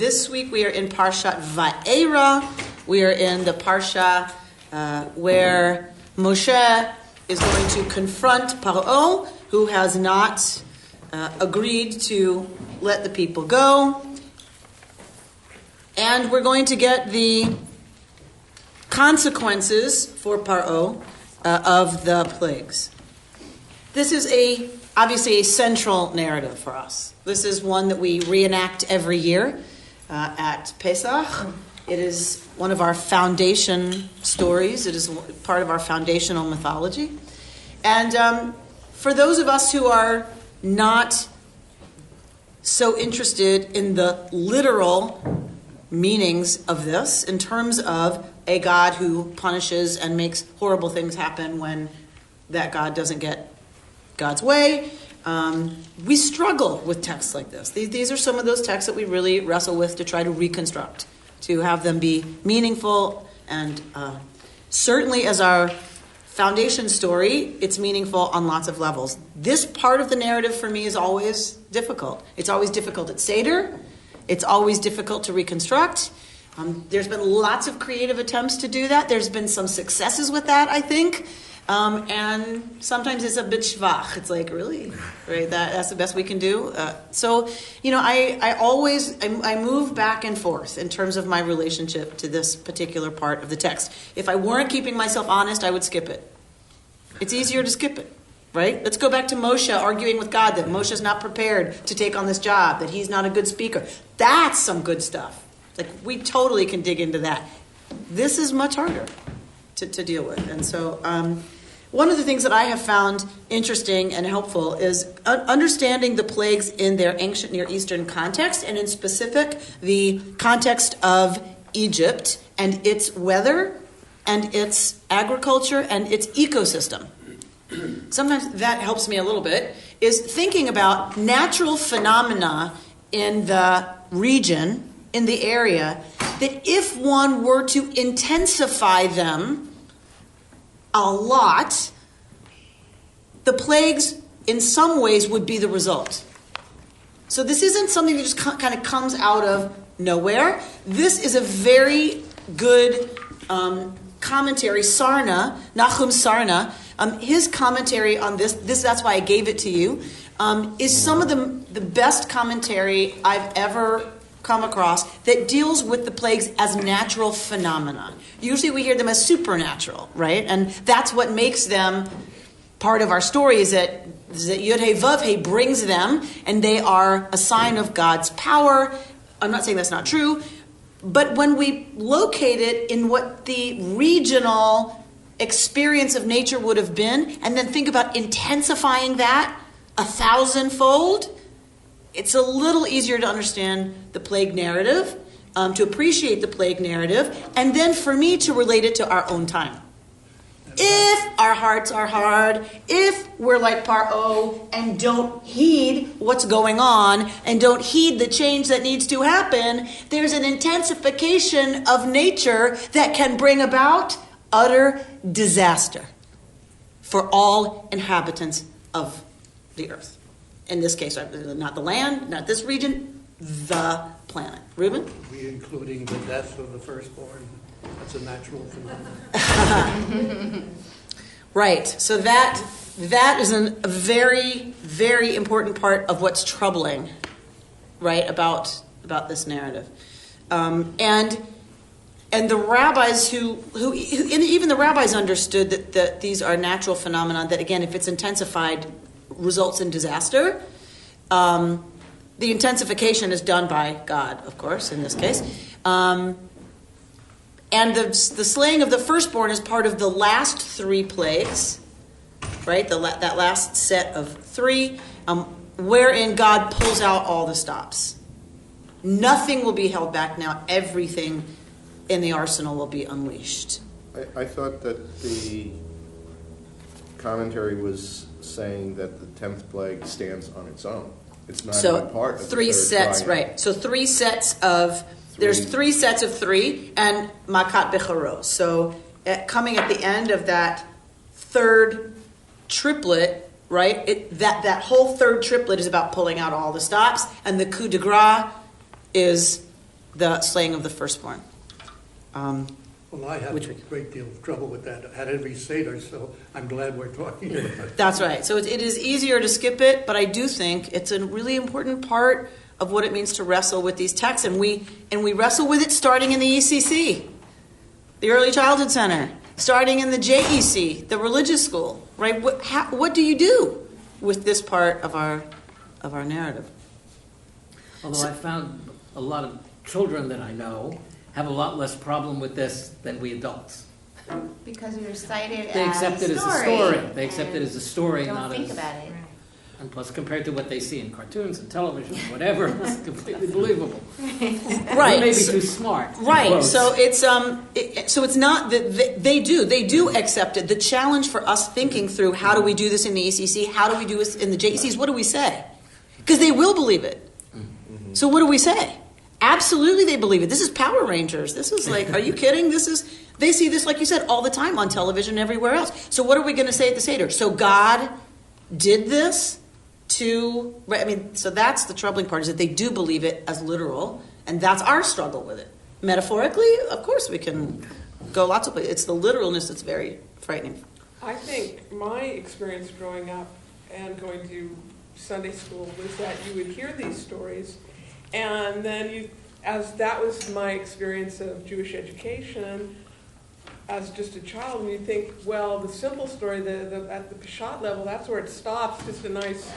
This week we are in Parashat Vaera. We are in the Parsha where Moshe is going to confront Paro, who has not agreed to let the people go. And we're going to get the consequences for Paro of the plagues. This is obviously a central narrative for us. This is one that we reenact every year at Pesach. It is one of our foundation stories. It is part of our foundational mythology. And for those of us who are not so interested in the literal meanings of this, in terms of a God who punishes and makes horrible things happen when that God doesn't get God's way, we struggle with texts like this. These are some of those texts that we really wrestle with to try to reconstruct, to have them be meaningful, and certainly as our foundation story, it's meaningful on lots of levels. This part of the narrative for me is always difficult. It's always difficult at Seder. It's always difficult to reconstruct. There's been lots of creative attempts to do that. There's been some successes with that, I think. And sometimes it's a bit schwach. It's like, really? Right? That's the best we can do? So, I move back and forth in terms of my relationship to this particular part of the text. If I weren't keeping myself honest, I would skip it. It's easier to skip it, right? Let's go back to Moshe arguing with God that Moshe's not prepared to take on this job, that he's not a good speaker. That's some good stuff. Like, we totally can dig into that. This is much harder to deal with. And so one of the things that I have found interesting and helpful is understanding the plagues in their ancient Near Eastern context, and in specific, the context of Egypt and its weather and its agriculture and its ecosystem. Sometimes that helps me a little bit, is thinking about natural phenomena in the region, in the area, that if one were to intensify them a lot, the plagues in some ways would be the result. So this isn't something that just kind of comes out of nowhere. This is a very good commentary. Nachum Sarna, his commentary on this, that's why I gave it to you, is some of the best commentary I've ever come across that deals with the plagues as natural phenomena. Usually we hear them as supernatural, right? And that's what makes them part of our story, is that Yud He Vav He brings them, and they are a sign of God's power. I'm not saying that's not true, but when we locate it in what the regional experience of nature would have been, and then think about intensifying that 1,000-fold, it's a little easier to understand the plague narrative, to appreciate the plague narrative, and then for me to relate it to our own time. If our hearts are hard, if we're like Paro and don't heed what's going on and don't heed the change that needs to happen, there's an intensification of nature that can bring about utter disaster for all inhabitants of the earth. In this case, not the land, not this region, the planet. Reuben? Are we including the death of the firstborn? That's a natural phenomenon. Right. So that is a very, very important part of what's troubling, right, about this narrative. And the rabbis who even the rabbis understood that these are natural phenomena, that, again, if it's intensified, results in disaster. The intensification is done by God, of course, in this case. And the slaying of the firstborn is part of the last three plagues, right? That last set of three, wherein God pulls out all the stops. Nothing will be held back now. Everything in the arsenal will be unleashed. I thought that the commentary was saying that the 10th plague stands on its own. It's not even part of three the third sets, triangle. right? So three sets of... There's three sets of three, and Makat Becharos. So coming at the end of that third triplet, right? That whole third triplet is about pulling out all the stops, and the coup de grace is the slaying of the firstborn. Well, I have a great deal of trouble with that at every Seder, so I'm glad we're talking about it. That's right. So it is easier to skip it, but I do think it's a really important part of what it means to wrestle with these texts. And we wrestle with it starting in the ECC, the Early Childhood Center, starting in the JEC, the religious school, right? What do you do with this part of our narrative? Although I found a lot of children that I know have a lot less problem with this than we adults. Because you recite it They as accept it a as a story. story. They accept it as a story, Don't not think as... about it. And plus, compared to what they see in cartoons and television, whatever, it's completely believable. Right. Maybe too smart. Right. Quotes. So it's not that they do accept it. The challenge for us thinking through how do we do this in the ECC, how do we do this in the JECs, what do we say? Because they will believe it. So what do we say? Absolutely, they believe it. This is Power Rangers. This is like, are you kidding? They see this, like you said, all the time on television and everywhere else. So what are we going to say at the Seder? So God did this so that's the troubling part, is that they do believe it as literal, and that's our struggle with it. Metaphorically, of course, we can go lots of places. It's the literalness that's very frightening. I think my experience growing up and going to Sunday school was that you would hear these stories, and then as that was my experience of Jewish education as just a child, and you think, well, the simple story, at the Peshat level, that's where it stops, just a nice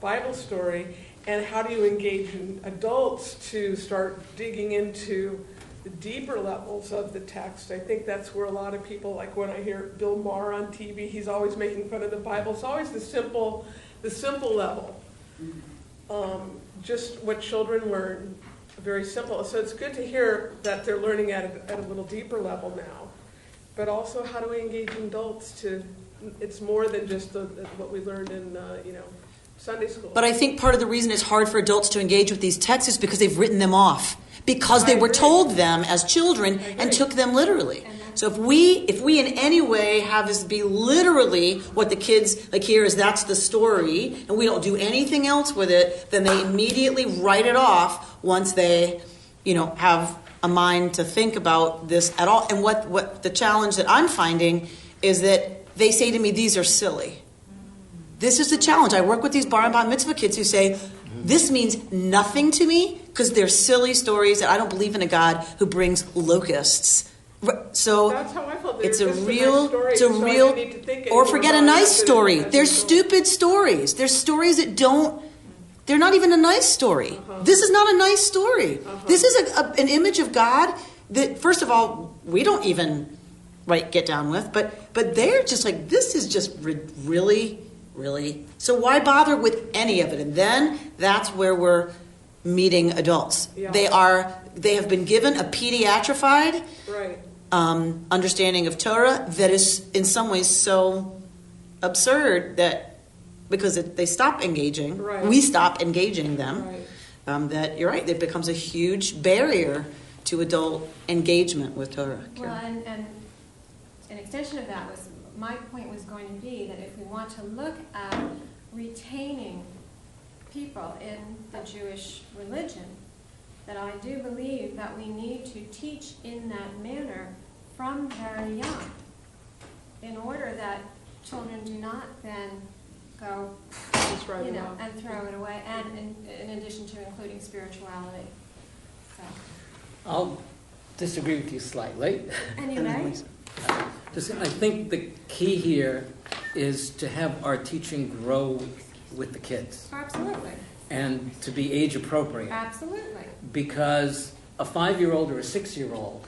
Bible story. And how do you engage adults to start digging into the deeper levels of the text? I think that's where a lot of people, like when I hear Bill Maher on TV, he's always making fun of the Bible. It's always the simple level. Just what children learn, very simple. So it's good to hear that they're learning at a little deeper level now. But also, how do we engage adults it's more than just what we learned in, Sunday school. But I think part of the reason it's hard for adults to engage with these texts is because they've written them off. Because they were told them as children and took them literally. So if we in any way have this be literally what the kids like hear is that's the story, and we don't do anything else with it, then they immediately write it off once they, have a mind to think about this at all. And what the challenge that I'm finding is that they say to me, these are silly. This is the challenge. I work with these bar and bat mitzvah kids who say, this means nothing to me because they're silly stories and I don't believe in a God who brings locusts. So that's how I felt. it's a real, or forget a nice story. They're stupid stories. They're stories that they're not even a nice story. This is not a nice story. This is an image of God that, first of all, we don't even get down with, but they're just like, this is just really, really. So why bother with any of it? And then that's where we're meeting adults. Yeah. They have been given a pediatrified understanding of Torah that is in some ways so absurd that because they stop engaging, we stop engaging them, that you're right, it becomes a huge barrier to adult engagement with Torah. Well, and an extension of that was, my point was going to be that if we want to look at retaining people in the Jewish religion, that I do believe that we need to teach in that manner from very young, in order that children do not then go, and throw it away, and in addition to including spirituality. So. I'll disagree with you slightly. Anyway. I think the key here is to have our teaching grow with the kids. Absolutely. And to be age appropriate. Absolutely. Because a 5-year-old or a 6-year-old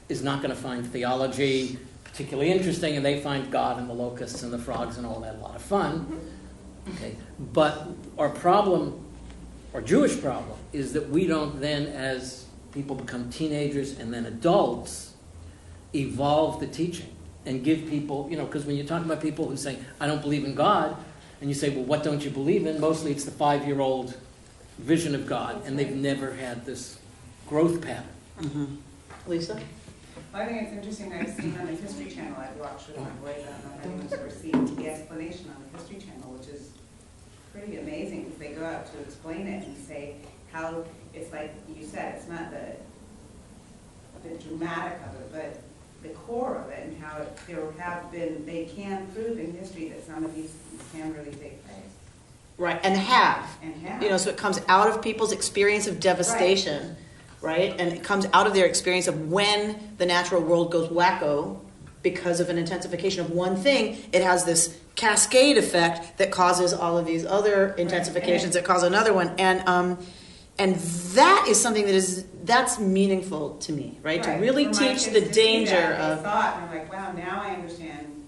is not going to find theology particularly interesting, and they find God and the locusts and the frogs and all that a lot of fun. Mm-hmm. Okay. But our problem, our Jewish problem, is that we don't then, as people become teenagers and then adults, evolve the teaching and give people, because when you're talking about people who say, I don't believe in God, and you say, well, what don't you believe in? Mostly it's the 5-year-old vision of God, and they've never had this growth pattern. Mm-hmm. Lisa? I think it's interesting. I've seen on the History Channel, I've watched with my boys, I don't know if anyone's ever seen the explanation on the History Channel, which is pretty amazing because they go out to explain it and say how it's like you said, it's not the the dramatic of it, but the core of it and how they can prove in history that some of these can really take place. Right, and have. And have. You know, so it comes out of people's experience of devastation, right? And it comes out of their experience of when the natural world goes wacko because of an intensification of one thing. It has this cascade effect that causes all of these other intensifications that cause another one. And that is something that's meaningful to me, right? To really teach the danger of... They thought, and I'm like, wow, now I understand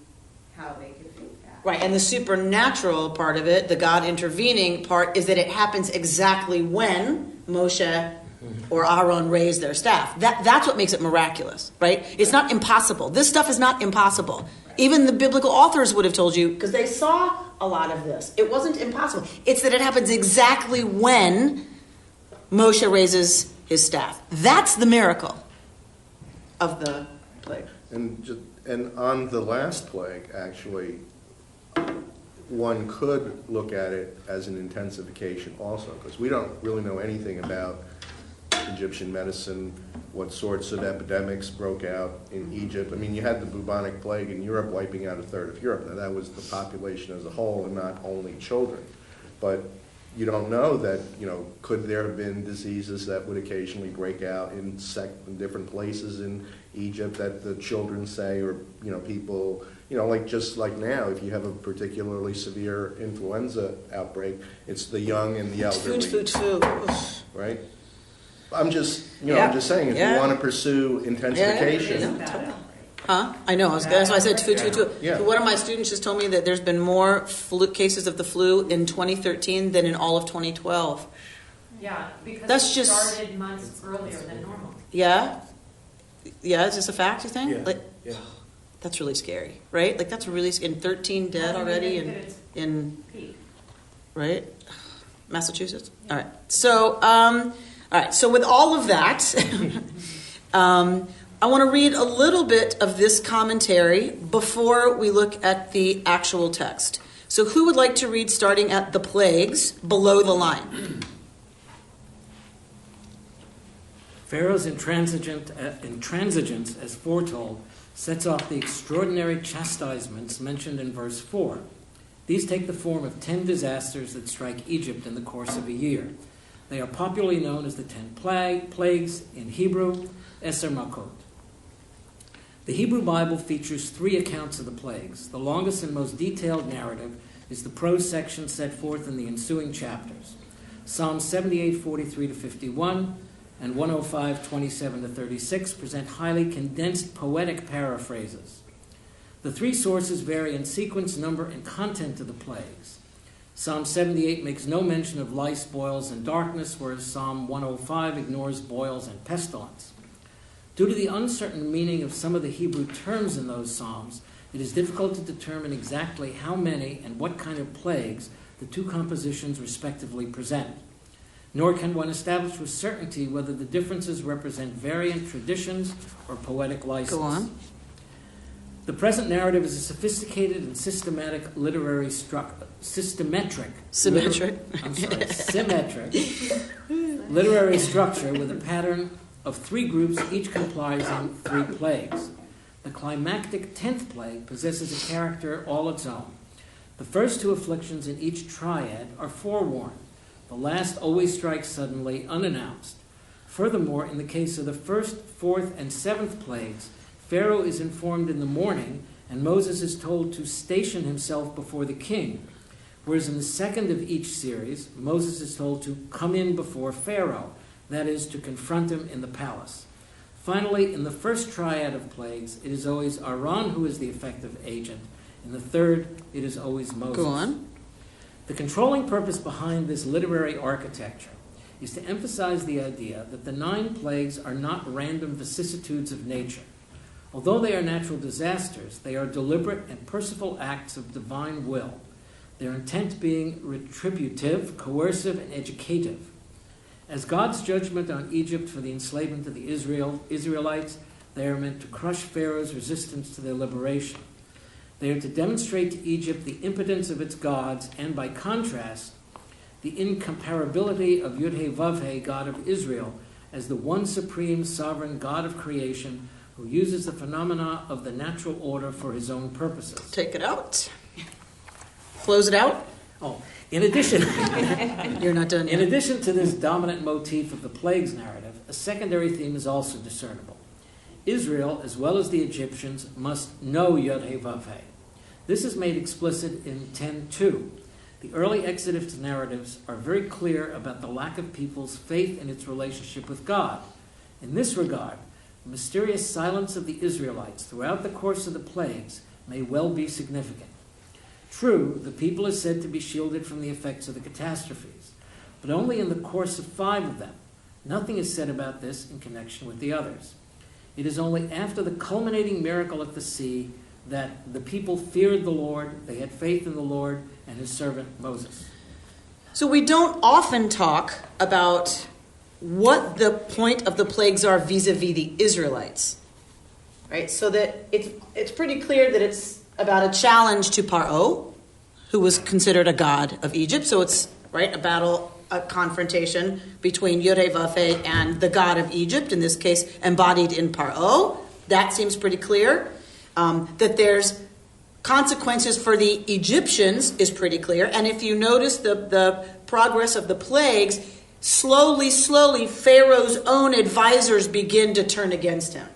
how they could think that. Right, and the supernatural part of it, the God intervening part, is that it happens exactly when Moshe or Aaron raise their staff. That's what makes it miraculous, right? It's not impossible. This stuff is not impossible. Even the biblical authors would have told you, because they saw a lot of this. It wasn't impossible. It's that it happens exactly when Moshe raises his staff. That's the miracle of the plague. And on the last plague, actually, one could look at it as an intensification also, because we don't really know anything about Egyptian medicine, what sorts of epidemics broke out in Egypt. I mean, you had the bubonic plague in Europe wiping out a third of Europe. Now, that was the population as a whole and not only children. But you don't know that, could there have been diseases that would occasionally break out in different places in Egypt that the children say, or, people, just like now, if you have a particularly severe influenza outbreak, it's the young and the elderly. Food. Right? I'm just saying, if you want to pursue intensification. Huh? I know. That's why I said food. Yeah. So one of my students just told me that there's been more cases of the flu in 2013 than in all of 2012. Yeah, because That's it just started months earlier than normal. Yeah? Yeah, is this a fact, you think? Yeah. That's really scary, right? Like, that's really scary. 13 dead already in Peak. right? Massachusetts? All right. So, So with all of that, I want to read a little bit of this commentary before we look at the actual text. So who would like to read starting at the plagues below the line? Pharaoh's intransigence, as foretold, sets off the extraordinary chastisements mentioned in verse 4. These take the form of 10 disasters that strike Egypt in the course of a year. They are popularly known as the 10 plagues, in Hebrew, Eser Makot. The Hebrew Bible features 3 accounts of the plagues. The longest and most detailed narrative is the prose section set forth in the ensuing chapters. Psalms 78:43-51 and 105:27-36 present highly condensed poetic paraphrases. The 3 sources vary in sequence, number, and content of the plagues. Psalm 78 makes no mention of lice, boils, and darkness, whereas Psalm 105 ignores boils and pestilence. Due to the uncertain meaning of some of the Hebrew terms in those psalms, it is difficult to determine exactly how many and what kind of plagues the 2 compositions respectively present. Nor can one establish with certainty whether the differences represent variant traditions or poetic license. Go on. The present narrative is a sophisticated and symmetric literary structure with a pattern of 3 groups, each comprising 3 plagues. The climactic 10th plague possesses a character all its own. The first 2 afflictions in each triad are forewarned. The last always strikes suddenly, unannounced. Furthermore, in the case of the 1st, 4th, and 7th plagues, Pharaoh is informed in the morning, and Moses is told to station himself before the king. Whereas in the 2nd of each series, Moses is told to come in before Pharaoh, that is, to confront him in the palace. Finally, in the first triad of plagues, it is always Aaron who is the effective agent. In the 3rd, it is always Moses. Go on. The controlling purpose behind this literary architecture is to emphasize the idea that the 9 plagues are not random vicissitudes of nature. Although they are natural disasters, they are deliberate and purposeful acts of divine will, their intent being retributive, coercive, and educative. As God's judgment on Egypt for the enslavement of the Israelites, they are meant to crush Pharaoh's resistance to their liberation. They are to demonstrate to Egypt the impotence of its gods and, by contrast, the incomparability of Yud-He Vav-He, God of Israel, as the one supreme sovereign God of creation who uses the phenomena of the natural order for his own purposes. Take it out. Close it out. Oh, in addition, You're not done in yet. addition to this dominant motif of the plagues narrative, a secondary theme is also discernible. Israel, as well as the Egyptians, must know Yod-Heh-Vav-Heh. This is made explicit in 10:2. The early Exodus narratives are very clear about the lack of people's faith in its relationship with God. In this regard, the mysterious silence of the Israelites throughout the course of the plagues may well be significant. True, the people is said to be shielded from the effects of the catastrophes, but only in the course of 5 of them. Nothing is said about this in connection with the others. It is only after the culminating miracle at the sea that the people feared the Lord, they had faith in the Lord and his servant Moses. So we don't often talk about what the point of the plagues are vis-a-vis the Israelites, right? So that it's pretty clear that it's about a challenge to Paro, who was considered a god of Egypt. So it's, right, a battle, a confrontation between Yod-Heh-Vav-Heh and the god of Egypt, in this case embodied in Paro. That seems pretty clear. That there's consequences for the Egyptians is pretty clear. And if you notice the progress of the plagues, slowly, Pharaoh's own advisors begin to turn against him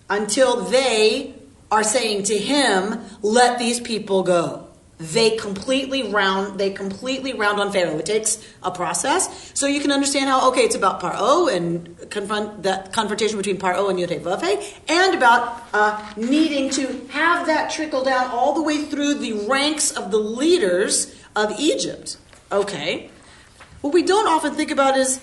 until they are saying to him, let these people go. They completely round on Pharaoh. It takes a process. So you can understand how, okay, it's about Paro and that confrontation between Paro and Yod-Heh-Vav-Heh, and about needing to have that trickle down all the way through the ranks of the leaders of Egypt. Okay. What we don't often think about is,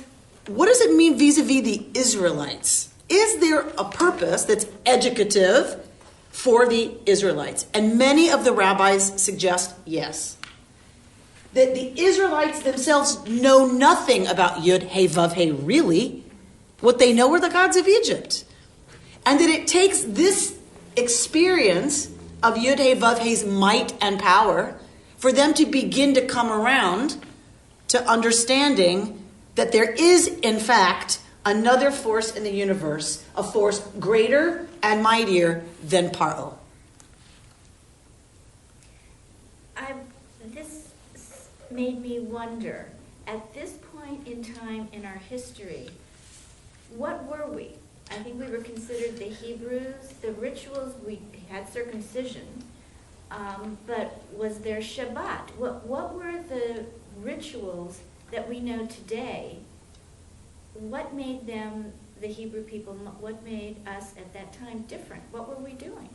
what does it mean vis-a-vis the Israelites? Is there a purpose that's educative for the Israelites? And many of the rabbis suggest yes. That the Israelites themselves know nothing about Yod-Heh-Vav-Heh really. What they know are the gods of Egypt. And that it takes this experience of Yod-Heh-Vav-Heh's might and power for them to begin to come around to understanding that there is, in fact, another force in the universe, a force greater and mightier than Paro. This made me wonder, at this point in time in our history, what were we? I think we were considered the Hebrews. The rituals, we had circumcision, but was there Shabbat? What were the rituals that we know today? What made them, the Hebrew people, what made us at that time different? What were we doing?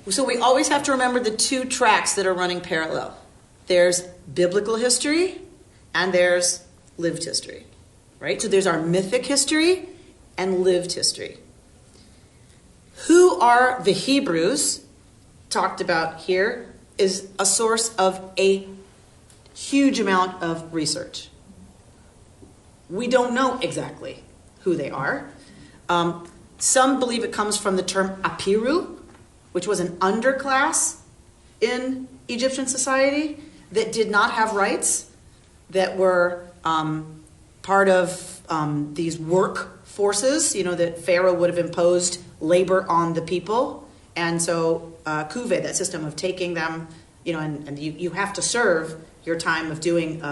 So we always have to remember the 2 tracks that are running parallel. There's biblical history and there's lived history, right? So there's our mythic history and lived history. Who are the Hebrews, talked about here, is a source of a huge amount of research. We don't know exactly who they are. Some believe it comes from the term apiru, which was an underclass in Egyptian society that did not have rights, that were part of these work forces, that Pharaoh would have imposed labor on the people. And so kuve, that system of taking them, and you have to serve your time of doing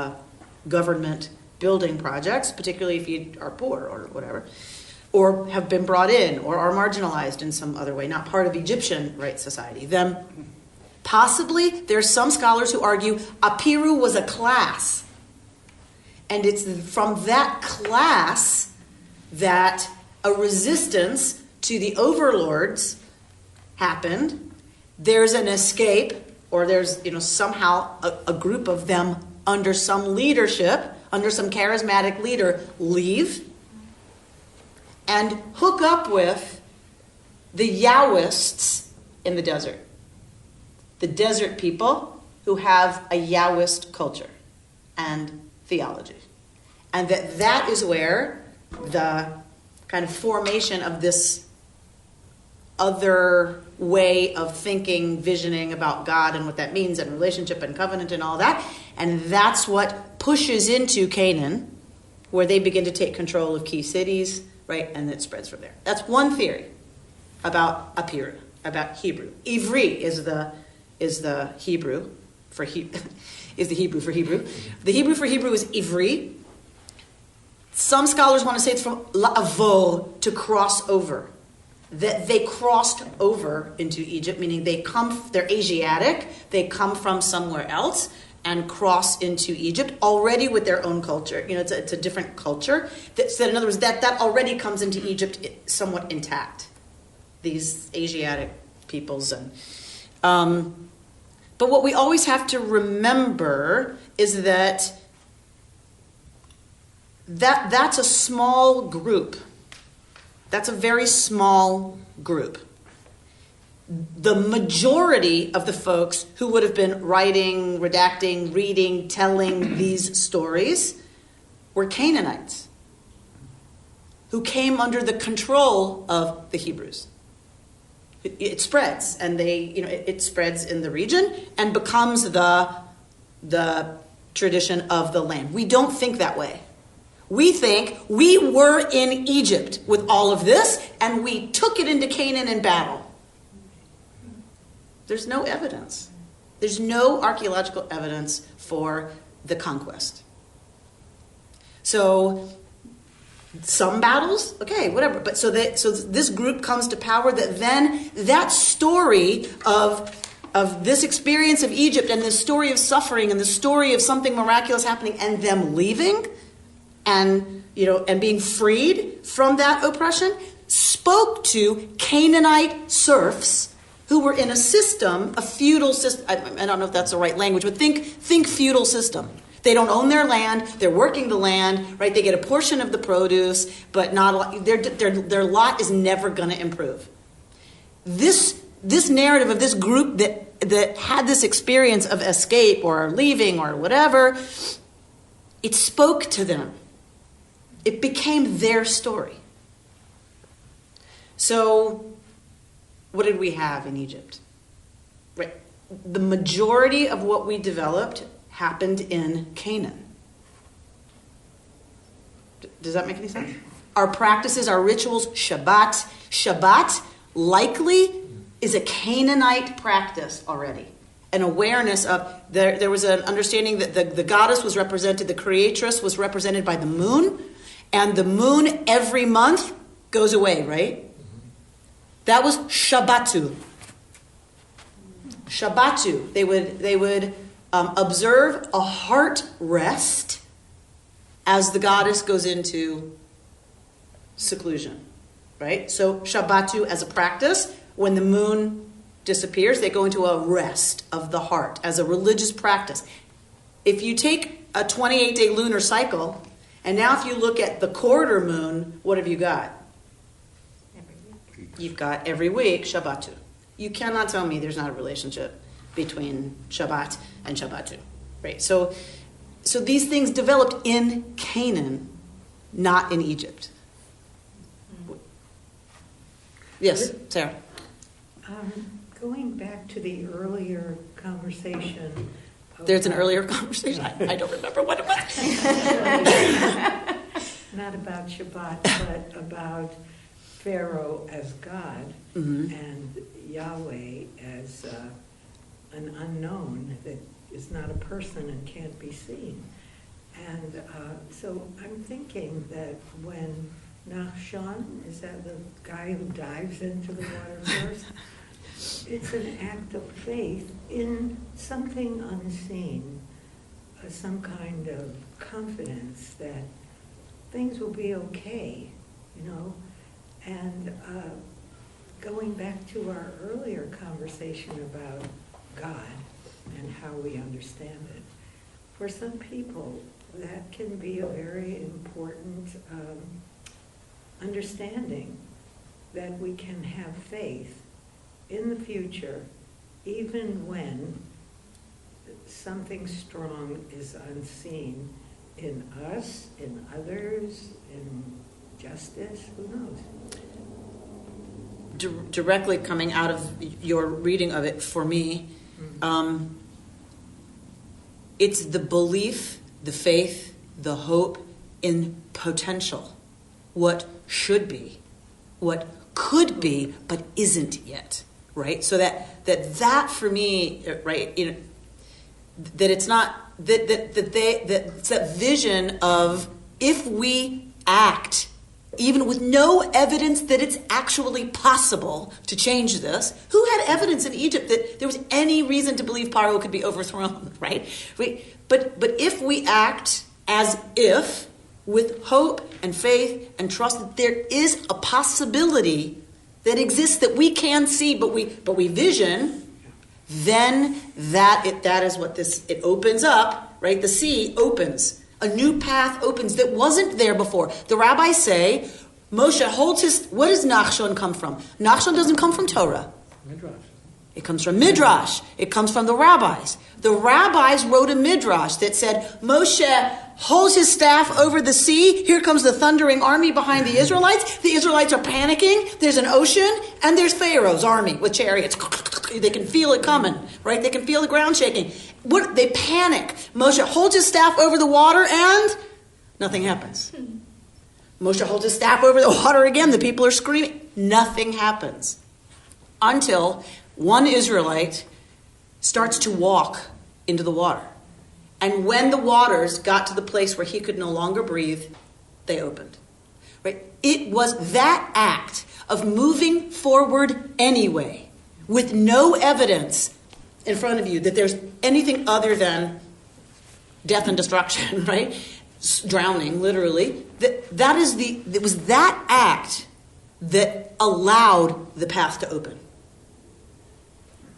government building projects, particularly if you are poor or whatever, or have been brought in or are marginalized in some other way, not part of Egyptian society. Them, possibly, there's some scholars who argue apiru was a class. And it's from that class that a resistance to the overlords happened. There's an escape, or there's somehow a group of them under some leadership, under some charismatic leader, leave and hook up with the Yahwists in the desert. The desert people who have a Yahwist culture and theology. And that is where the kind of formation of this other way of thinking, visioning about God and what that means and relationship and covenant and all that. And that's what pushes into Canaan, where they begin to take control of key cities, right? And it spreads from there. That's one theory about Apira, about Hebrew. Ivri is the Hebrew for is the Hebrew for Hebrew. The Hebrew for Hebrew is Ivri. Some scholars want to say it's from la'avor, to cross over. That they crossed over into Egypt, meaning they're Asiatic, they come from somewhere else and cross into Egypt already with their own culture. You know, it's a different culture. So in other words, that already comes into Egypt somewhat intact. These Asiatic peoples but what we always have to remember is that's a small group. That's a very small group. The majority of the folks who would have been writing, redacting, reading, telling these stories were Canaanites who came under the control of the Hebrews. It spreads, and it spreads in the region and becomes the tradition of the land. We don't think that way. We think we were in Egypt with all of this, and we took it into Canaan in battle. There's no evidence. There's no archaeological evidence for the conquest. So some battles, okay, whatever. But so this group comes to power. That story of this experience of Egypt and this story of suffering and the story of something miraculous happening and them leaving and being freed from that oppression spoke to Canaanite serfs who were in a feudal system. I don't know if that's the right language, but think feudal system. They don't own their land. They're working the land, right? They get a portion of the produce, but not a lot. Their lot is never going to improve. This narrative of this group that had this experience of escape or leaving or whatever, it spoke to them. It became their story. So, what did we have in Egypt? Right. The majority of what we developed happened in Canaan. Does that make any sense? Our practices, our rituals, Shabbat likely is a Canaanite practice already. An awareness of, there was an understanding that the goddess was represented, the creatress was represented by the moon, and the moon every month goes away, right? That was Shabbatu. Shabbatu. They would observe a heart rest as the goddess goes into seclusion, right? So Shabbatu as a practice, when the moon disappears, they go into a rest of the heart as a religious practice. If you take a 28-day lunar cycle, and now if you look at the quarter moon, what have you got? You've got every week Shabbatu. You cannot tell me there's not a relationship between Shabbat and Shabbatu, right? So these things developed in Canaan, not in Egypt. Yes, Sarah. Going back to the earlier conversation. There's an earlier conversation. I don't remember what it was. Not about Shabbat, but about Pharaoh as God and Yahweh as an unknown that is not a person and can't be seen. And so I'm thinking that when Nachshon, is that the guy who dives into the water first? It's an act of faith in something unseen, some kind of confidence that things will be okay, And going back to our earlier conversation about God and how we understand it, for some people that can be a very important understanding that we can have faith in the future, even when something strong is unseen in us, in others, in justice, who knows? directly coming out of your reading of it for me, it's the belief, the faith, the hope in potential, what should be, what could be, but isn't yet, right? So that for me, right, that it's not it's that vision of if we act, even with no evidence that it's actually possible to change this. Who had evidence in Egypt that there was any reason to believe Paro could be overthrown, right? But if we act as if, with hope and faith and trust that there is a possibility that exists that we can see, but we vision, then that is what it opens up, right? The sea opens. A new path opens that wasn't there before. The rabbis say, Moshe holds his... What does Nachshon come from? Nachshon doesn't come from Torah. Midrash. It comes from Midrash. It comes from the rabbis. The rabbis wrote a Midrash that said, Moshe holds his staff over the sea. Here comes the thundering army behind the Israelites. The Israelites are panicking. There's an ocean, and there's Pharaoh's army with chariots. They can feel it coming, right? They can feel the ground shaking. They panic. Moshe holds his staff over the water, and nothing happens. Moshe holds his staff over the water again. The people are screaming. Nothing happens until one Israelite starts to walk into the water. And when the waters got to the place where he could no longer breathe, they opened. Right? It was that act of moving forward anyway, with no evidence in front of you that there's anything other than death and destruction, right? Drowning, literally. It was that act that allowed the path to open.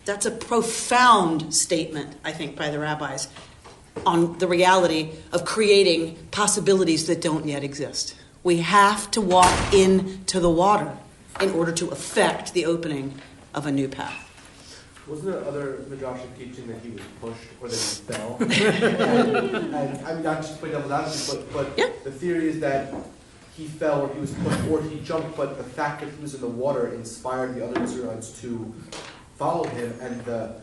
That's a profound statement, I think, by the rabbis on the reality of creating possibilities that don't yet exist. We have to walk into the water in order to affect the opening of a new path. Wasn't there other midrashic teaching that he was pushed or that he fell? and I'm not just putting devil's advocate, but yeah. The theory is that he fell or he was pushed or he jumped, but the fact that he was in the water inspired the other Israelites to follow him, and the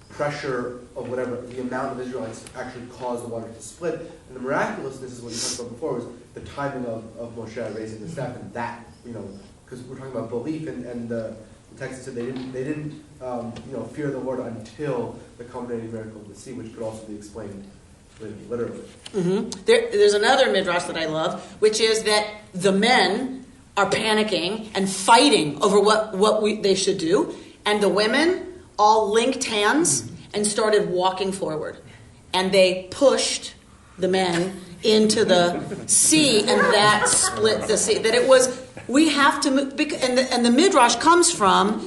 pressure of whatever, the amount of Israelites actually caused the water to split. And the miraculousness is what you talked about before, was the timing of Moshe raising the staff, and that, because we're talking about belief, and the text said they didn't fear the Lord until the culminating miracle of the sea, which could also be explained literally. Mm-hmm. There's another midrash that I love, which is that the men are panicking and fighting over what they should do, and the women all linked hands and started walking forward, and they pushed the men into the sea, and that split the sea. That it was, we have to move, and the midrash comes from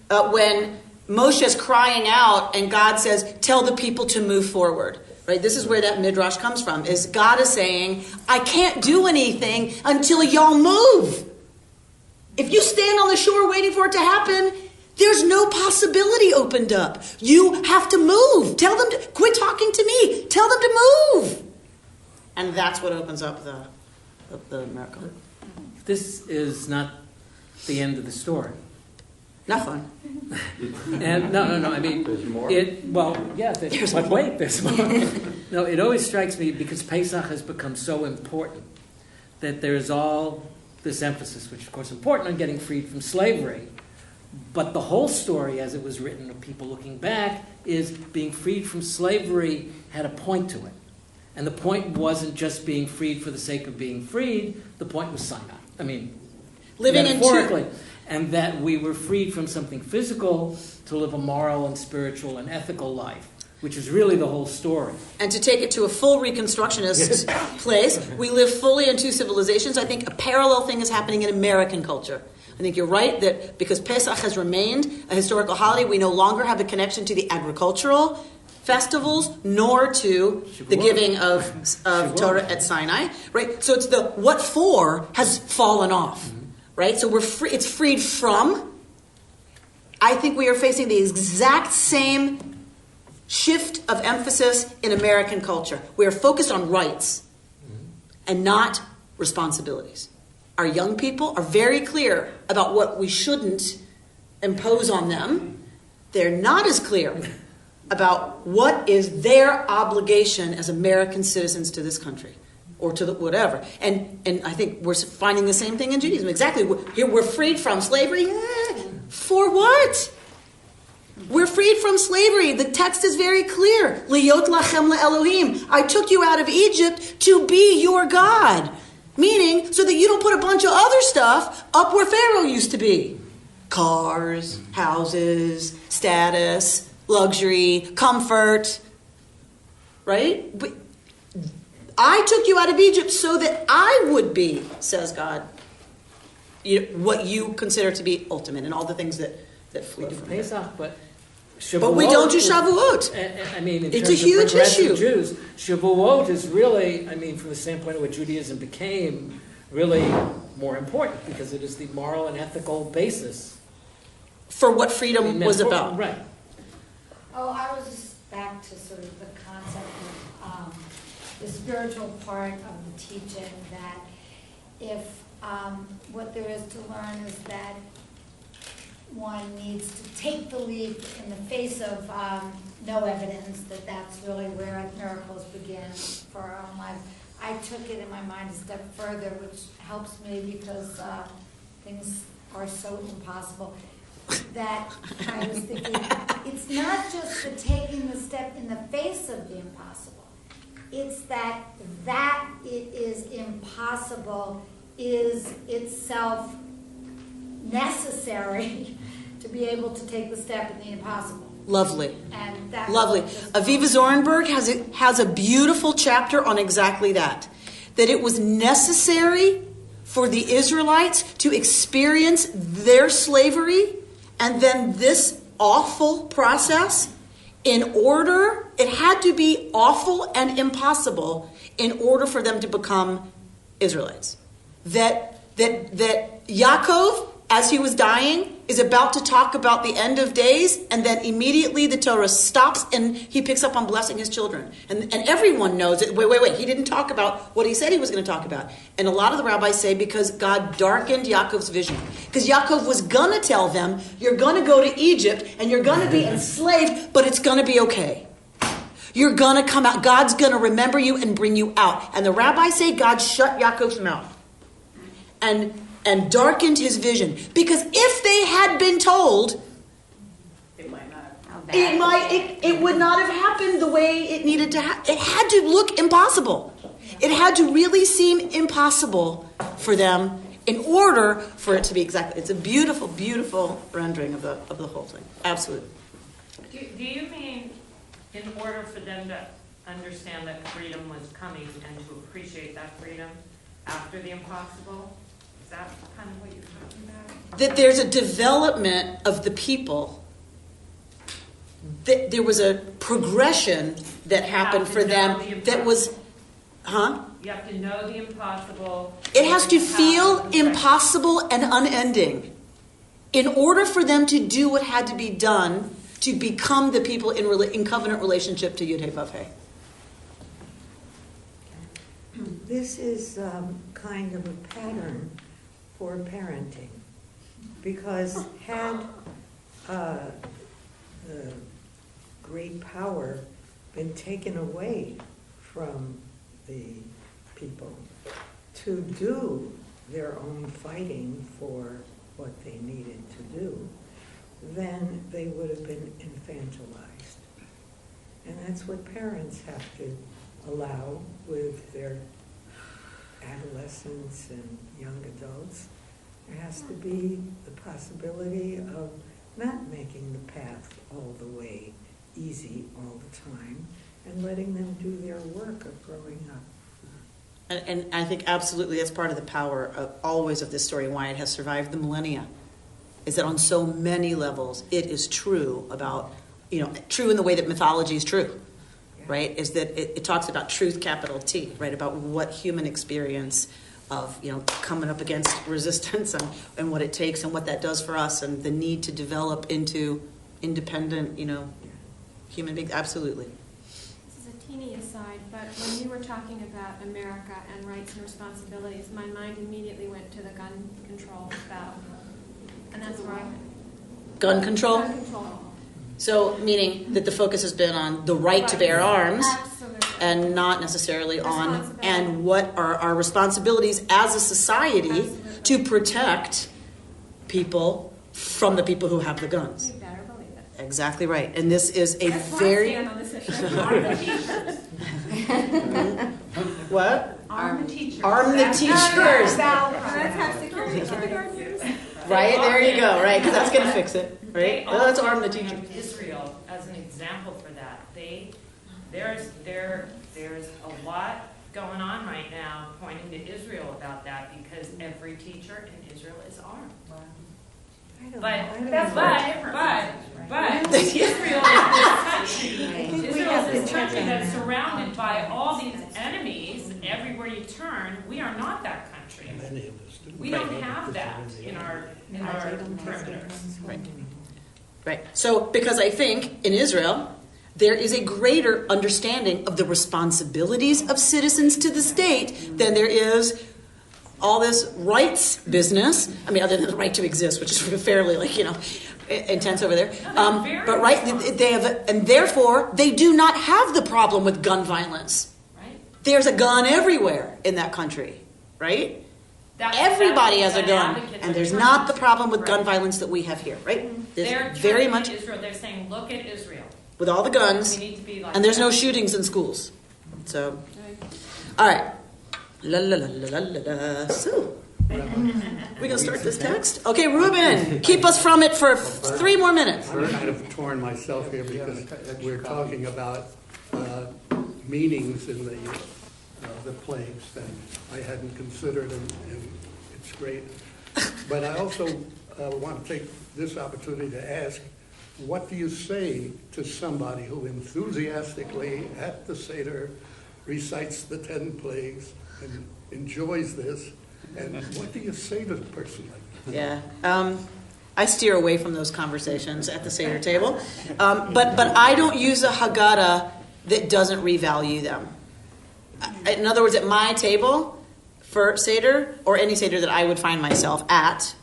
when Moshe's crying out and God says, tell the people to move forward. Right? This is where that midrash comes from, is God is saying, I can't do anything until y'all move. If you stand on the shore waiting for it to happen, there's no possibility opened up. You have to move. Tell them to quit talking to me. Tell them to move. And that's what opens up the miracle. This is not the end of the story. Not fun. And no. I mean, there's more. There's more. There's more. No, it always strikes me, because Pesach has become so important, that there's all this emphasis, which of course is important, on getting freed from slavery. But the whole story, as it was written, of people looking back, is being freed from slavery had a point to it. And the point wasn't just being freed for the sake of being freed. The point was Sinai. I mean, living metaphorically. And that we were freed from something physical to live a moral and spiritual and ethical life, which is really the whole story. And to take it to a full Reconstructionist place, we live fully in two civilizations. I think a parallel thing is happening in American culture. I think you're right that because Pesach has remained a historical holiday, we no longer have a connection to the agricultural festivals, nor to the giving of Torah at Sinai. Right? So it's the what for has fallen off. Mm-hmm. Right? So we're free, it's freed from. I think we are facing the exact same shift of emphasis in American culture. We are focused on rights and not responsibilities. Our young people are very clear about what we shouldn't impose on them. They're not as clear about what is their obligation as American citizens to this country or to the whatever. And I think we're finding the same thing in Judaism. Exactly. We're freed from slavery. For what? We're freed from slavery. The text is very clear. Liyot lachem le'Elohim. I took you out of Egypt to be your God. Meaning, so that you don't put a bunch of other stuff up where Pharaoh used to be. Cars, houses, status, luxury, comfort. Right? But I took you out of Egypt so that I would be, says God, what you consider to be ultimate and all the things that flee from Pesach, but we don't do Shavuot. I mean, in it's terms a huge of progressive issue. Jews, Shavuot is really, I mean, from the standpoint of what Judaism became, really more important because it is the moral and ethical basis for what freedom was about. Right. Oh, I was just back to sort of the concept of the spiritual part of the teaching, that if what there is to learn is that one needs to take the leap in the face of no evidence, that's really where miracles begin for our own lives. I took it in my mind a step further, which helps me because things are so impossible, that I was thinking, it's not just the taking the step in the face of the impossible. It's that it is impossible is itself necessary to be able to take the step in the impossible. Lovely. And that's lovely. Aviva Zorenberg has a beautiful chapter on exactly that. That it was necessary for the Israelites to experience their slavery and then this awful process it had to be awful and impossible in order for them to become Israelites. That Yaakov, as he was dying, is about to talk about the end of days, and then immediately the Torah stops and he picks up on blessing his children. And everyone knows that, wait, he didn't talk about what he said he was going to talk about. And a lot of the rabbis say because God darkened Yaakov's vision. Because Yaakov was going to tell them, you're going to go to Egypt and you're going to be enslaved, but it's going to be okay. You're going to come out. God's going to remember you and bring you out. And the rabbis say God shut Yaakov's mouth and darkened his vision. Because if they had been told, it would not have happened the way it needed to happen. It had to look impossible. It had to really seem impossible for them in order for it to be exactly. It's a beautiful, beautiful rendering of the whole thing. Absolutely. Do you mean in order for them to understand that freedom was coming and to appreciate that freedom after the impossible? Is that kind of what you're talking about? That there's a development of the people. That there was a progression that happened for them that was, You have to know the impossible. It has to feel impossible and unending in order for them to do what had to be done to become the people in covenant relationship to Yud Hey Vav Hey. This is kind of a pattern for parenting, because had the great power been taken away from the people to do their own fighting for what they needed to do, then they would have been infantilized. And that's what parents have to allow with their adolescents and young adults. There has to be the possibility of not making the path all the way easy all the time and letting them do their work of growing up. And I think absolutely that's part of the power of always of this story and why it has survived the millennia, is that on so many levels it is true about, true in the way that mythology is true, right? Is that it talks about truth, capital T, right? About what human experience of, coming up against resistance and what it takes and what that does for us and the need to develop into independent, human beings. Absolutely. This is a teeny aside, but but when you were talking about America and rights and responsibilities, my mind immediately went to the gun control battle. And that's where I went. Gun control? Gun control. So, meaning that the focus has been on the right to bear arms Absolutely. and not necessarily on, Responsibility. and what are our responsibilities as a society Absolutely. to protect people from the people who have the guns. You better believe it. Exactly right. And this is a That's very... why I stand on this issue. What? Arm the teachers. Arm the teachers. Let's have security guards. Right? There you go. Right? Because that's going to fix it. Right? They Well, let's also arm the bring teachers. up Israel as an example for that. There's a lot going on right now pointing to Israel about that because every teacher in Israel is armed. But Israel is this country that's surrounded by all these enemies. Everywhere you turn, we are not that country. Many of us do. We don't have that in our perimeters. Right. Right. So, because I think in Israel, there is a greater understanding of the responsibilities of citizens to the state than there is all this rights business. I mean, other than the right to exist, which is fairly, intense over there. But right, they have, and therefore they do not have the problem with gun violence. Right? There's a gun everywhere in that country, right? Everybody has a gun, and there's not the problem with gun violence that we have here, right? They're very turning much to Israel. They're saying, look at Israel. with all the guns, We need to be like and there's that. no shootings in schools. So, all right. La la la la la la. So, we gonna start this text? Okay, Ruben, keep us from it for 3 more minutes. I'm kind of torn myself here because we're talking about meanings in the plagues that I hadn't considered, and it's great. But I also want to take this opportunity to ask, what do you say to somebody who enthusiastically at the Seder recites the 10 plagues and enjoys this? And what do you say to a person like that? Yeah. I steer away from those conversations at the Seder table. But I don't use a Haggadah that doesn't revalue them. In other words, at my table for Seder, or any Seder that I would find myself at,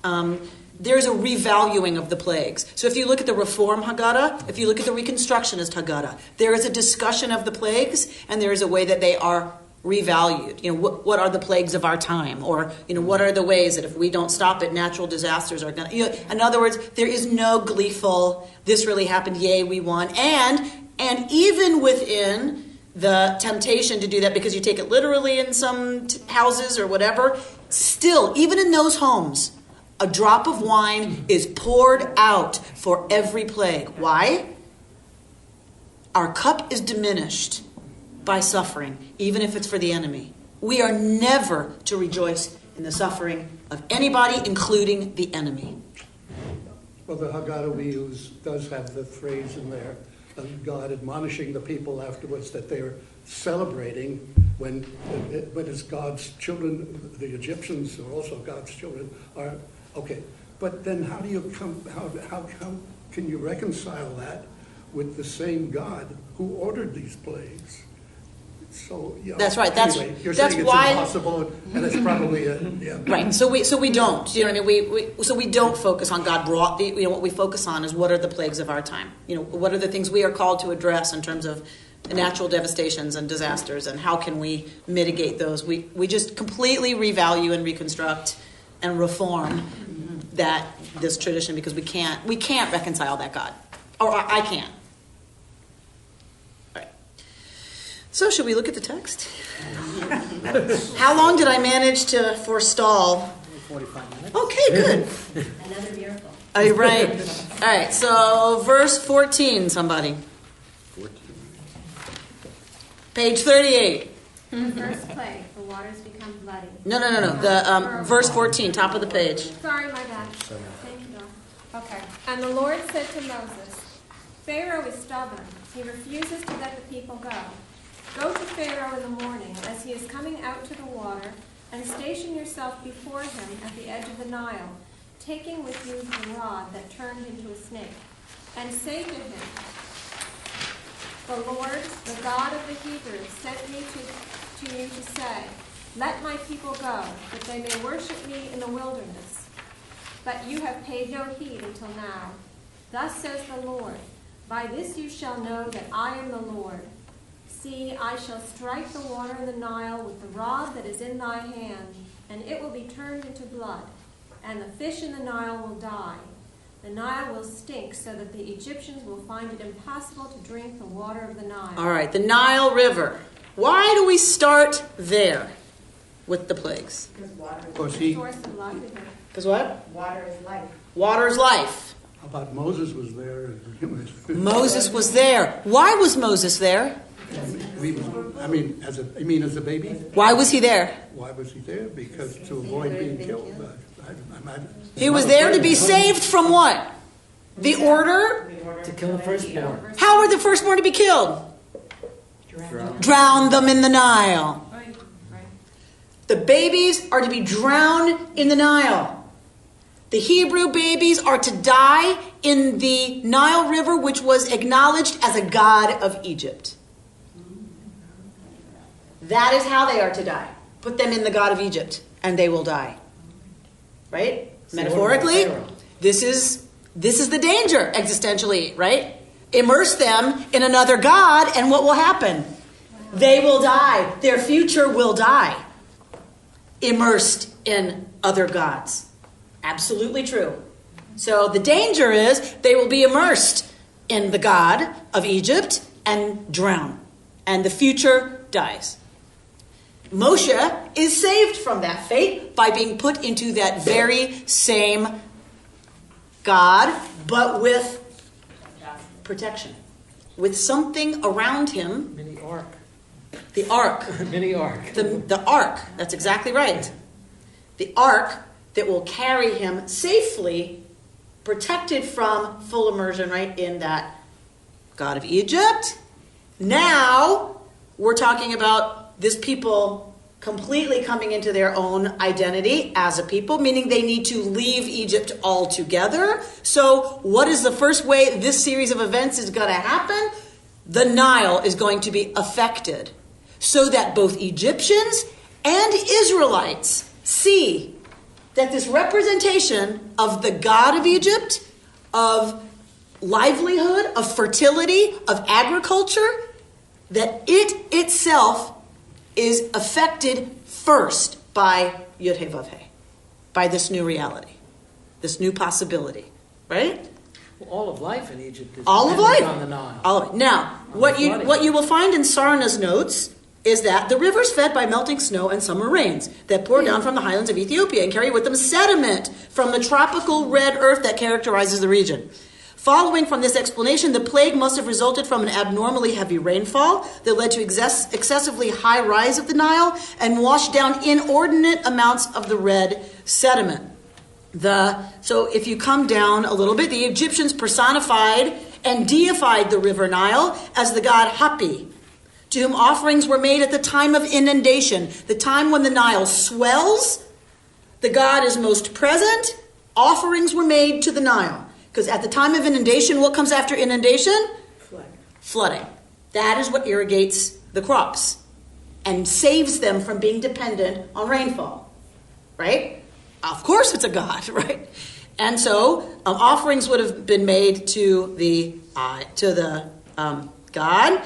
there's a revaluing of the plagues. So if you look at the Reform Haggadah, if you look at the Reconstructionist Haggadah, there is a discussion of the plagues, and there is a way that they are revalued. What are the plagues of our time? Or, what are the ways that if we don't stop it, natural disasters are going to... in other words, there is no gleeful, this really happened, yay, we won. And even within the temptation to do that, because you take it literally in some houses or whatever, still, even in those homes, a drop of wine is poured out for every plague. Why? Our cup is diminished by suffering, even if it's for the enemy. We are never to rejoice in the suffering of anybody, including the enemy. Well, the Haggadah we use does have the phrase in there of God admonishing the people afterwards that they're celebrating when it's God's children. The Egyptians are also God's children. Okay, but then how can you reconcile that with the same God who ordered these plagues? So, That's right. Anyway, you're saying it's impossible, and it's probably right. So we don't. You know what I mean? So we don't focus on God brought. What we focus on is what are the plagues of our time. What are the things we are called to address in terms of natural devastations and disasters, and how can we mitigate those? We just completely revalue and reconstruct and reform this tradition because we can't reconcile that God, or I can't. So should we look at the text? How long did I manage to forestall? 45 minutes. Okay, good. Another miracle. Right. All right, so verse 14, somebody. 14. Page 38. The first plague, the waters become bloody. No. The verse 14, top of the page. Sorry, my bad. Thank you, Dawn. Okay. And the Lord said to Moses, Pharaoh is stubborn. He refuses to let the people go. Go to Pharaoh in the morning as he is coming out to the water, and station yourself before him at the edge of the Nile, taking with you the rod that turned into a snake. And say to him, The Lord, the God of the Hebrews, sent me to you to say, let my people go, that they may worship me in the wilderness. But you have paid no heed until now. Thus says the Lord, by this you shall know that I am the Lord. See, I shall strike the water in the Nile with the rod that is in thy hand, and it will be turned into blood, and the fish in the Nile will die. The Nile will stink so that the Egyptians will find it impossible to drink the water of the Nile. All right, the Nile River. Why do we start there with the plagues? Because water Because is, he, Source of livelihood. Because what? water is life. Water is life. how about Moses was there? And Moses was there. Why was Moses there? I mean, as a baby? Why was he there? Why was he there? Because to avoid being killed. He was there to be saved from what? The order? To kill the firstborn. How are the firstborn to be killed? Drown them in the Nile. The babies are to be drowned in the Nile. The Hebrew babies are to die in the Nile River, which was acknowledged as a god of Egypt. That is how they are to die. Put them in the god of Egypt, and they will die. Right? Metaphorically, this is the danger existentially, right? Immerse them in another god, and what will happen? They will die. Their future will die. Immersed in other gods. Absolutely true. So the danger is they will be immersed in the god of Egypt and drown. And the future dies. Moshe is saved from that fate by being put into that very same God, but with protection. With something around him. Mini ark. The ark. Mini ark. The ark. That's exactly right. The ark that will carry him safely, protected from full immersion, right, in that God of Egypt. Now, we're talking about this people completely coming into their own identity as a people, meaning they need to leave Egypt altogether. So what is the first way this series of events is going to happen? The Nile is going to be affected so that both Egyptians and Israelites see that this representation of the God of Egypt, of livelihood, of fertility, of agriculture, that it itself is affected first by Yud He Vav He, by this new reality, this new possibility, right? Well, all of life in Egypt is All of life. on the Nile. All of it. Now, what you will find in Sarna's notes is that the rivers fed by melting snow and summer rains that pour down from the highlands of Ethiopia and carry with them sediment from the tropical red earth that characterizes the region. Following from this explanation, the plague must have resulted from an abnormally heavy rainfall that led to excessively high rise of the Nile and washed down inordinate amounts of the red sediment. So if you come down a little bit, the Egyptians personified and deified the river Nile as the god Hapi, to whom offerings were made at the time of inundation, the time when the Nile swells. The god is most present. Offerings were made to the Nile. Because at the time of inundation, what comes after inundation? Flooding. That is what irrigates the crops and saves them from being dependent on rainfall. Right? Of course it's a god, right? And so offerings would have been made to the god.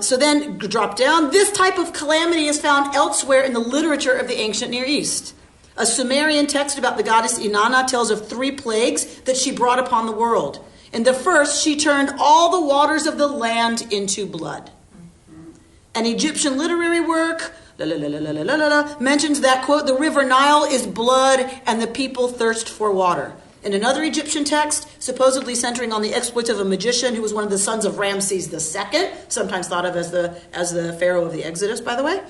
So then drop down. This type of calamity is found elsewhere in the literature of the ancient Near East. A Sumerian text about the goddess Inanna tells of 3 plagues that she brought upon the world. In the first, she turned all the waters of the land into blood. An Egyptian literary work mentions that, quote, the river Nile is blood and the people thirst for water. In another Egyptian text, supposedly centering on the exploits of a magician who was one of the sons of Ramses II, sometimes thought of as the pharaoh of the Exodus, by the way,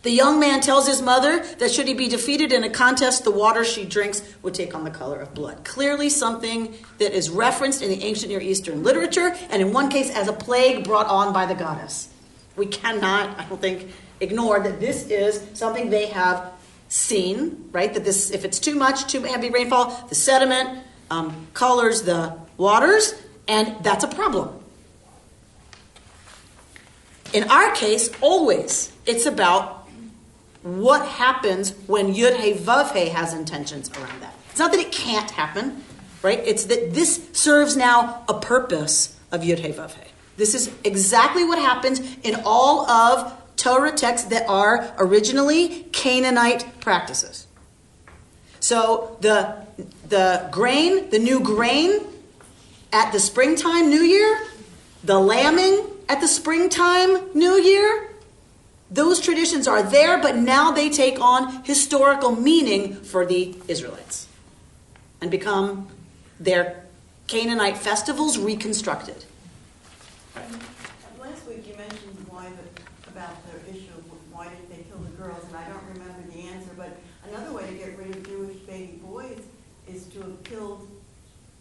the young man tells his mother that should he be defeated in a contest, the water she drinks would take on the color of blood. Clearly something that is referenced in the ancient Near Eastern literature, and in one case as a plague brought on by the goddess. We cannot, I don't think, ignore that this is something they have seen, right? That this, if it's too much, too heavy rainfall, the sediment colors the waters, And that's a problem. In our case, always, it's about what happens when Yud He Vav He has intentions around that. It's not that it can't happen, right? It's that this serves now a purpose of Yud He Vav He. This is exactly what happens in all of Torah texts that are originally Canaanite practices. So the grain, the new grain at the springtime New Year, the lambing at the springtime New Year, those traditions are there, but now they take on historical meaning for the Israelites and become their Canaanite festivals reconstructed. Last week you mentioned about the issue of why did they kill the girls, and I don't remember the answer, but another way to get rid of Jewish baby boys is to have killed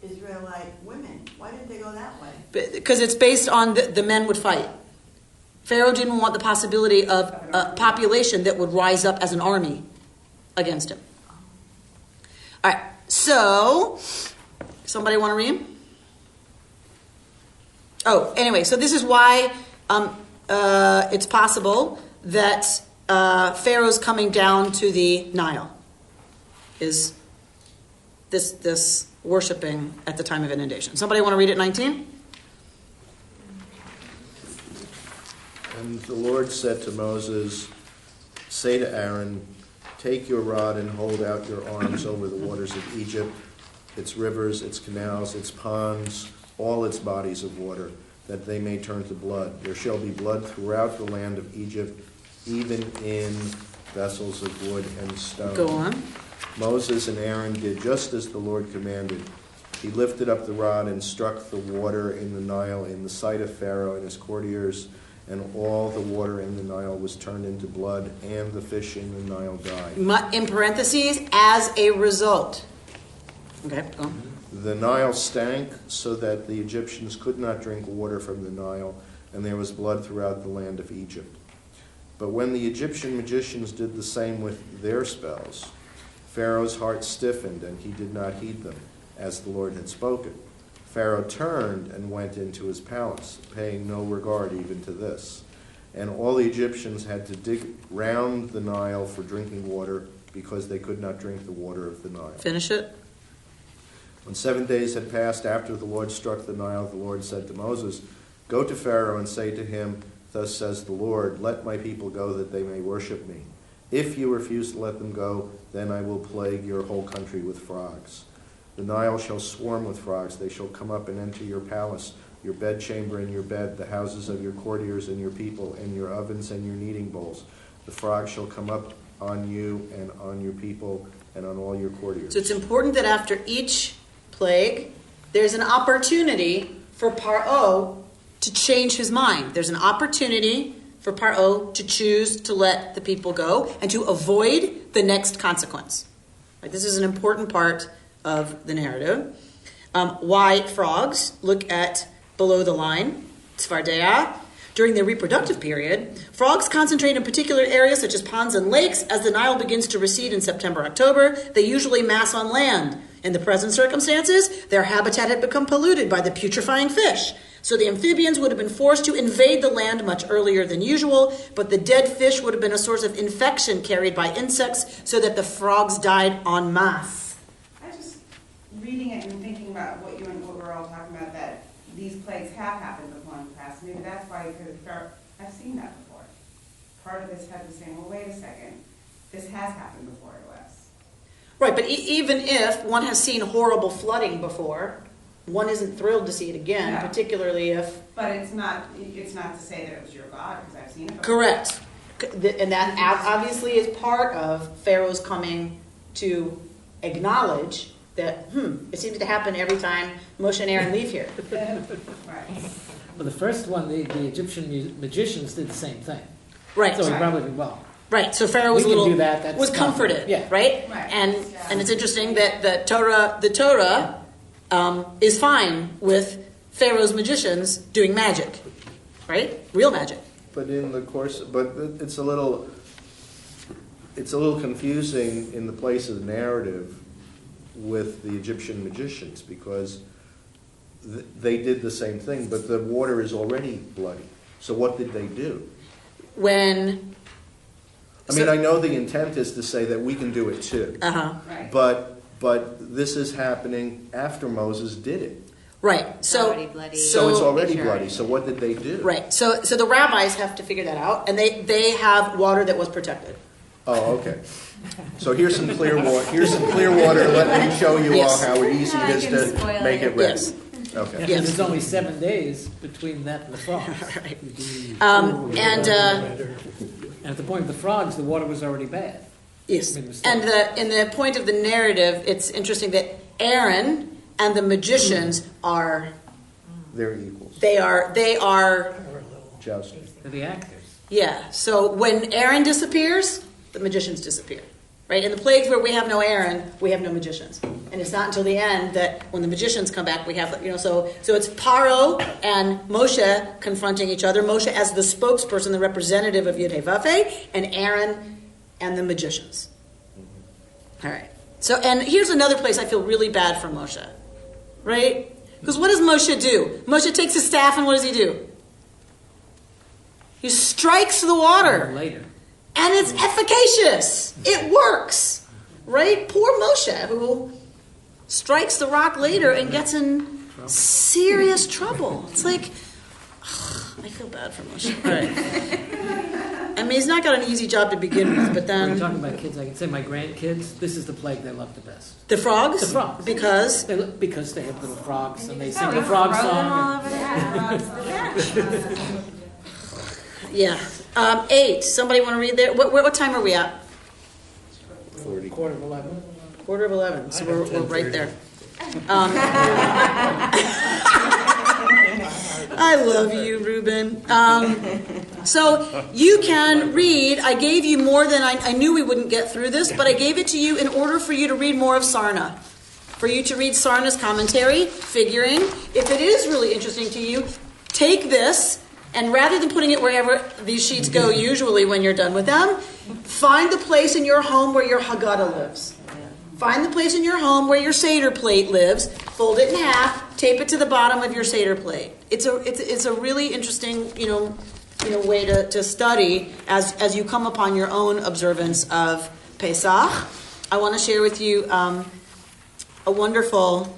Israelite women. Why didn't they go that way? Because it's based on the men would fight. Pharaoh didn't want the possibility of a population that would rise up as an army against him. All right, so somebody want to read? Oh, anyway, so this is why it's possible that Pharaoh's coming down to the Nile is this worshiping at the time of inundation. Somebody want to read it, 19? And the Lord said to Moses, say to Aaron, take your rod and hold out your arms over the waters of Egypt, its rivers, its canals, its ponds, all its bodies of water, that they may turn to blood. There shall be blood throughout the land of Egypt, even in vessels of wood and stone. Go on. Moses and Aaron did just as the Lord commanded. He lifted up the rod and struck the water in the Nile in the sight of Pharaoh and his courtiers, and all the water in the Nile was turned into blood, and the fish in the Nile died. In parentheses, as a result. Okay, go on. The Nile stank so that the Egyptians could not drink water from the Nile, and there was blood throughout the land of Egypt. But when the Egyptian magicians did the same with their spells, Pharaoh's heart stiffened, and he did not heed them, as the Lord had spoken. Pharaoh turned and went into his palace, paying no regard even to this. And all the Egyptians had to dig round the Nile for drinking water, because they could not drink the water of the Nile. Finish it. When 7 days had passed after the Lord struck the Nile, the Lord said to Moses, go to Pharaoh and say to him, thus says the Lord, let my people go that they may worship me. If you refuse to let them go, then I will plague your whole country with frogs. The Nile shall swarm with frogs. They shall come up and enter your palace, your bedchamber and your bed, the houses of your courtiers and your people, and your ovens and your kneading bowls. The frogs shall come up on you and on your people and on all your courtiers. So it's important that after each plague, there's an opportunity for Paro to change his mind. There's an opportunity for Paro to choose to let the people go and to avoid the next consequence. Right, this is an important part of the narrative. Why frogs? Look at below the line, Tzfardea. During the reproductive period, frogs concentrate in particular areas such as ponds and lakes. As the Nile begins to recede in September, October, they usually mass on land. In the present circumstances, their habitat had become polluted by the putrefying fish. So the amphibians would have been forced to invade the land much earlier than usual, but the dead fish would have been a source of infection carried by insects, so that the frogs died en masse. I was just reading it and thinking about what you and what we're all talking about, that these plagues have happened before in the past. Maybe that's why, because I've seen that before. Part of this had the same, well, wait a second, this has happened before to us. Right, but even if one has seen horrible flooding before, one isn't thrilled to see it again, No. particularly if... But it's not to say that it was your God, because I've seen it before. Correct. And that obviously is part of Pharaoh's coming to acknowledge that, it seems to happen every time Moshe and Aaron leave here. Right. Well, the first one, the Egyptian magicians did the same thing. Right. So he probably, well, Right, so Pharaoh was we a can little do that, that's was comforted, fine. Yeah. right? Right. And it's interesting that the Torah is fine with Pharaoh's magicians doing magic, right? Real magic. But in the course, it's a little confusing in the place of the narrative with the Egyptian magicians, because they did the same thing, but the water is already bloody. So what did they do? When I mean, I know the intent is to say that we can do it too. Right. But this is happening after Moses did it. right, so Already bloody. So it's already Sure. bloody. So what did they do? right, so the rabbis have to figure that out, and they have water that was protected. Oh, okay. So here's some clear water. Here's some clear water. Let me show you Yes. all how easy I it is can to spoil make it. it ready. Yes. Okay. Yeah, Yes. there's only 7 days between that and the frogs. And And at the point of the frogs, the water was already bad. yes, I mean, and in the point of the narrative, it's interesting that Aaron and the magicians are They're equals. they are Jousting. They're the actors. yeah. So when Aaron disappears, the magicians disappear. Right? In the plagues where we have no Aaron, we have no magicians. And it's not until the end that when the magicians come back, we have, so it's Paro and Moshe confronting each other. Moshe as the spokesperson, the representative of Yud-Heh-Vav-Heh, and Aaron and the magicians. All right. So, and here's another place I feel really bad for Moshe. Right? Because what does Moshe do? Moshe takes his staff and what does he do? He strikes the water. Later. And it's efficacious. It works. Right? Poor Moshe, who strikes the rock later and gets in serious trouble. It's like, I feel bad for Moshe. All right. I mean, he's not got an easy job to begin with, but When you're then... talking about kids, I can say my grandkids, this is the plague they love the best. The frogs? The frogs. Because? Because they have little frogs and they sing the frog song. Yeah. 8. Somebody want to read there? What time are we at? 40. Quarter of 11. Quarter of 11. So we're right there. I love you, Ruben. So you can read. I gave you more than I knew we wouldn't get through this, but I gave it to you in order for you to read more of Sarna. For you to read Sarna's commentary, figuring. If it is really interesting to you, take this, and rather than putting it wherever these sheets go usually when you're done with them, find the place in your home where your Haggadah lives. Find the place in your home where your Seder plate lives, fold it in half, tape it to the bottom of your Seder plate. It's a really interesting, way to study as you come upon your own observance of Pesach. I want to share with you a wonderful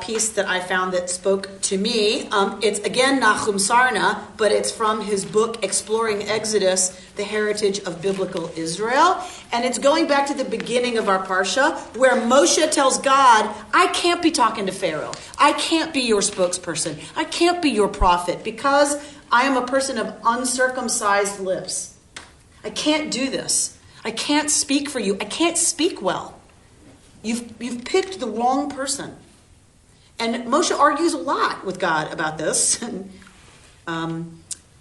piece that I found that spoke to me. It's again Nahum Sarna, but it's from his book Exploring Exodus, the Heritage of Biblical Israel. And it's going back to the beginning of our Parsha, where Moshe tells God, I can't be talking to Pharaoh. I can't be your spokesperson. I can't be your prophet because I am a person of uncircumcised lips. I can't do this. I can't speak for you. I can't speak well. You've picked the wrong person. And Moshe argues a lot with God about this.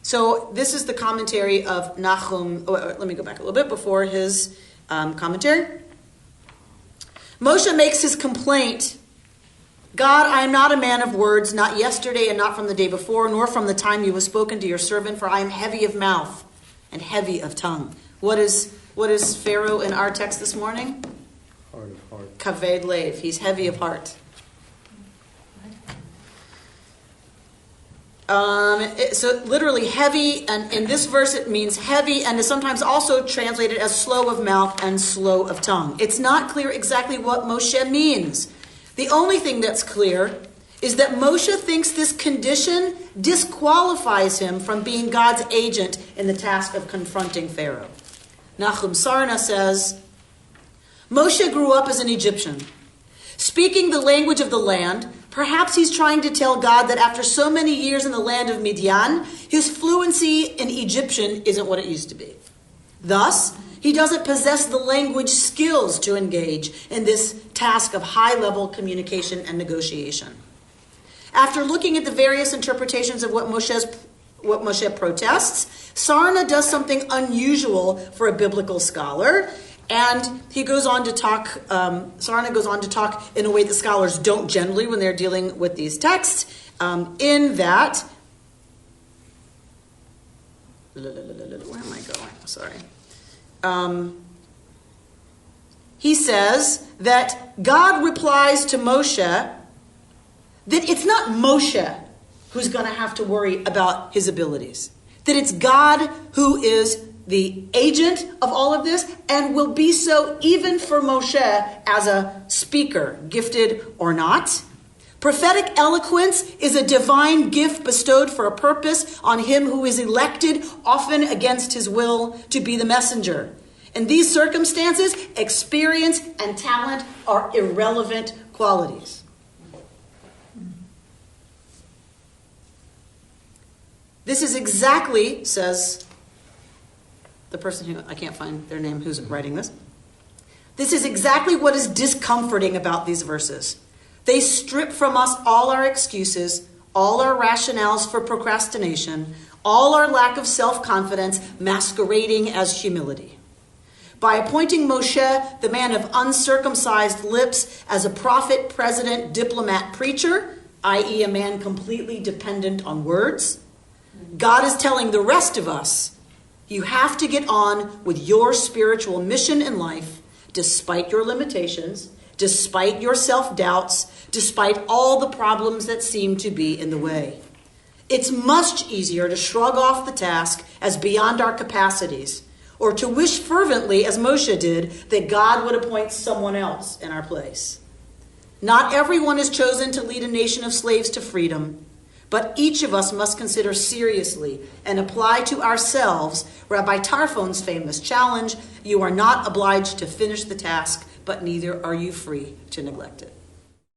So this is the commentary of Nahum. Let me go back a little bit before his commentary. Moshe makes his complaint. God, I am not a man of words, not yesterday and not from the day before, nor from the time you have spoken to your servant, for I am heavy of mouth and heavy of tongue. What is Pharaoh in our text this morning? Heart of heart. Kaved Lev. He's heavy of heart. So literally heavy, and in this verse it means heavy, and is sometimes also translated as slow of mouth and slow of tongue. It's not clear exactly what Moshe means. The only thing that's clear is that Moshe thinks this condition disqualifies him from being God's agent in the task of confronting Pharaoh. Nahum Sarna says, Moshe grew up as an Egyptian. Speaking the language of the land, perhaps he's trying to tell God that after so many years in the land of Midian, his fluency in Egyptian isn't what it used to be. Thus, he doesn't possess the language skills to engage in this task of high-level communication and negotiation. After looking at the various interpretations of what Moshe protests, Sarna does something unusual for a biblical scholar. And he goes on to talk, Sarna goes on to talk in a way that scholars don't generally when they're dealing with these texts, in that, where am I going? Sorry. He says that God replies to Moshe that it's not Moshe who's going to have to worry about his abilities, that it's God who is the agent of all of this and will be so even for Moshe as a speaker, gifted or not. Prophetic eloquence is a divine gift bestowed for a purpose on him who is elected, often against his will, to be the messenger. In these circumstances, experience and talent are irrelevant qualities. This is exactly, says the person who, I can't find their name, who's writing this. This is exactly what is discomforting about these verses. They strip from us all our excuses, all our rationales for procrastination, all our lack of self-confidence masquerading as humility. By appointing Moshe, the man of uncircumcised lips, as a prophet, president, diplomat, preacher, i.e. a man completely dependent on words, God is telling the rest of us, you have to get on with your spiritual mission in life, despite your limitations, despite your self-doubts, despite all the problems that seem to be in the way. It's much easier to shrug off the task as beyond our capacities, or to wish fervently, as Moshe did, that God would appoint someone else in our place. Not everyone is chosen to lead a nation of slaves to freedom, but each of us must consider seriously and apply to ourselves Rabbi Tarfon's famous challenge, you are not obliged to finish the task, but neither are you free to neglect it.